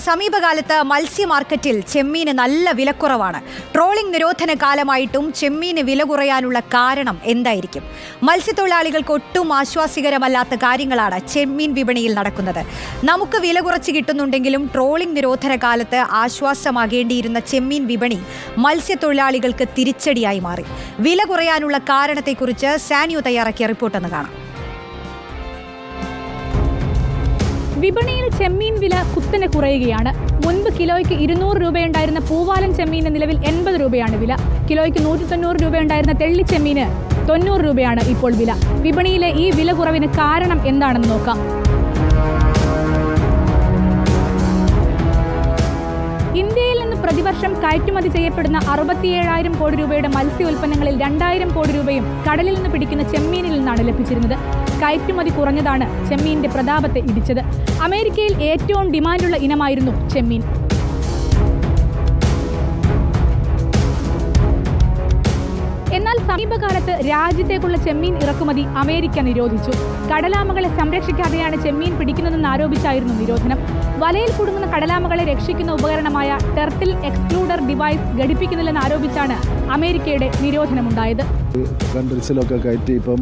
സമീപകാലത്ത് മത്സ്യ മാർക്കറ്റിൽ ചെമ്മീന് നല്ല വിലക്കുറവാണ്. ട്രോളിംഗ് നിരോധന കാലമായിട്ടും ചെമ്മീന് വില കുറയാനുള്ള കാരണം എന്തായിരിക്കും? മത്സ്യത്തൊഴിലാളികൾക്ക് ഒട്ടും ആശ്വാസികരമല്ലാത്ത കാര്യങ്ങളാണ് ചെമ്മീൻ വിപണിയിൽ നടക്കുന്നത്. നമുക്ക് വില കുറച്ച് കിട്ടുന്നുണ്ടെങ്കിലും ട്രോളിംഗ് നിരോധന കാലത്ത് ആശ്വാസമാകേണ്ടിയിരുന്ന ചെമ്മീൻ വിപണി മത്സ്യത്തൊഴിലാളികൾക്ക് തിരിച്ചടിയായി മാറി. വില കുറയാനുള്ള കാരണത്തെക്കുറിച്ച് സാനിയോ തയ്യാറാക്കിയ റിപ്പോർട്ടെന്ന് കാണാം. വിപണിയിൽ ചെമ്മീൻ വില കുത്തനെ കുറയുകയാണ്. മുൻപ് കിലോയ്ക്ക് 200 രൂപയുണ്ടായിരുന്ന പൂവാലൻ ചെമ്മീന് നിലവിൽ 80 രൂപയാണ് വില. കിലോയ്ക്ക് 190 രൂപയുണ്ടായിരുന്ന തെള്ളി ചെമ്മീന് 90 രൂപയാണ് ഇപ്പോൾ വില. വിപണിയിലെ ഈ വില കുറവിന് കാരണം എന്താണെന്ന് നോക്കാം. ഇന്ത്യയിൽ നിന്ന് പ്രതിവർഷം കയറ്റുമതി ചെയ്യപ്പെടുന്ന 67,000 കോടി രൂപയുടെ മത്സ്യ ഉൽപ്പന്നങ്ങളിൽ 2,000 കോടി രൂപയും കടലിൽ നിന്ന് പിടിക്കുന്ന ചെമ്മീനിൽ നിന്നാണ് ലഭിച്ചിരുന്നത്. കയറ്റുമതി കുറഞ്ഞതാണ് ചെമ്മീന്റെ പ്രതാപത്തെ ഇടിച്ചത്. അമേരിക്കയിൽ ഏറ്റവും ഡിമാൻഡുള്ള ഇനമായിരുന്നു ചെമ്മീൻ. എന്നാൽ സമീപകാലത്ത് രാജ്യത്തേക്കുള്ള ചെമ്മീൻ ഇറക്കുമതി അമേരിക്ക നിരോധിച്ചു. കടലാമകളെ സംരക്ഷിക്കാതെയാണ് ചെമ്മീൻ പിടിക്കുന്നതെന്ന് ആരോപിച്ചായിരുന്നു നിരോധനം. വലയിൽ കുടുങ്ങുന്ന കടലാമകളെ രക്ഷിക്കുന്ന ഉപകരണമായ ടെർട്ടിൽ എക്സ്ക്ലൂഡർ ഡിവൈസ് ഘടിപ്പിക്കുന്നില്ലെന്ന് ആരോപിച്ചാണ് അമേരിക്കയുടെ നിരോധനമുണ്ടായത്. കൺട്രീസിലൊക്കെ കയറ്റി ഇപ്പം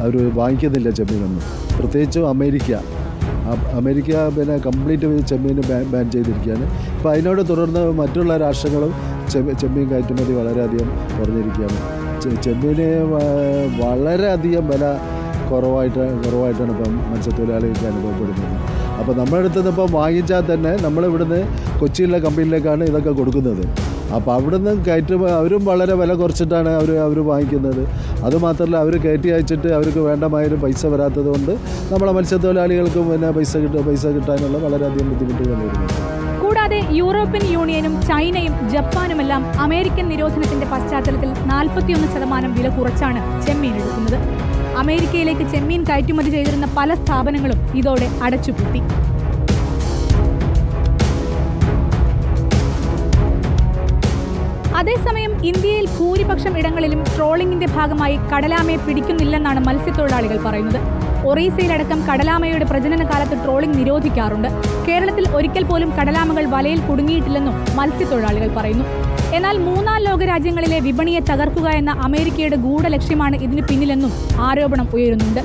അവർ വാങ്ങിക്കുന്നില്ല ചെമ്മീനൊന്നും. പ്രത്യേകിച്ചും അമേരിക്ക പിന്നെ കംപ്ലീറ്റ് ചെമ്മീൻ ബാൻ ചെയ്തിരിക്കുകയാണ്. അപ്പോൾ അതിനോട് തുടർന്ന് മറ്റുള്ള രാഷ്ട്രങ്ങളും ചെമ്മീൻ കയറ്റുമതി വളരെയധികം കുറഞ്ഞിരിക്കുകയാണ്. ചെമ്മീന് വളരെയധികം വില കുറവായിട്ടാണ് ഇപ്പം മത്സ്യത്തൊഴിലാളികൾക്ക് അനുഭവപ്പെടുന്നത്. അപ്പോൾ നമ്മുടെ അടുത്ത് നിന്ന് ഇപ്പം വാങ്ങിച്ചാൽ തന്നെ നമ്മളിവിടുന്ന് കൊച്ചിയിലെ കമ്പനിയിലേക്കാണ് ഇതൊക്കെ കൊടുക്കുന്നത്. അപ്പോൾ അവിടുന്ന് അവരും വളരെ വില കുറച്ചിട്ടാണ് അവർ വാങ്ങിക്കുന്നത്. അതുമാത്രമല്ല, അവർ കയറ്റി അയച്ചിട്ട് അവർക്ക് വേണ്ടമായൊരു പൈസ വരാത്തത് കൊണ്ട് നമ്മളെ മത്സ്യത്തൊഴിലാളികൾക്കും പിന്നെ പൈസ കിട്ടാനുള്ള വളരെയധികം ബുദ്ധിമുട്ടുകൾ വരുന്നുണ്ട്. കൂടാതെ യൂറോപ്യൻ യൂണിയനും ചൈനയും ജപ്പാനുമെല്ലാം അമേരിക്കൻ നിരോധനത്തിന്റെ പശ്ചാത്തലത്തിൽ 41% വില കുറച്ചാണ് ചെമ്മീൻ എടുക്കുന്നത്. അമേരിക്കയിലേക്ക് ചെമ്മീൻ കയറ്റുമതി ചെയ്തിരുന്ന പല സ്ഥാപനങ്ങളും ഇതോടെ അടച്ചുപൂട്ടി. അതേസമയം ഇന്ത്യയിൽ ഭൂരിപക്ഷം ഇടങ്ങളിലും ട്രോളിംഗിന്റെ ഭാഗമായി കടലാമയെ പിടിക്കുന്നില്ലെന്നാണ് മത്സ്യത്തൊഴിലാളികൾ പറയുന്നത്. ഒറീസയിലടക്കം കടലാമയുടെ പ്രജനന കാലത്ത് ട്രോളിംഗ് നിരോധിക്കാറുണ്ട്. കേരളത്തിൽ ഒരിക്കൽ പോലും കടലാമകൾ വലയിൽ കുടുങ്ങിയിട്ടില്ലെന്നും മത്സ്യത്തൊഴിലാളികൾ പറയുന്നു. എന്നാൽ മൂന്നാം ലോക രാജ്യങ്ങളിലെ വിപണിയെ തകർക്കുക എന്ന അമേരിക്കയുടെ ഗൂഢലക്ഷ്യമാണ് ഇതിന് പിന്നിലെന്നും ആരോപണം ഉയരുന്നുണ്ട്.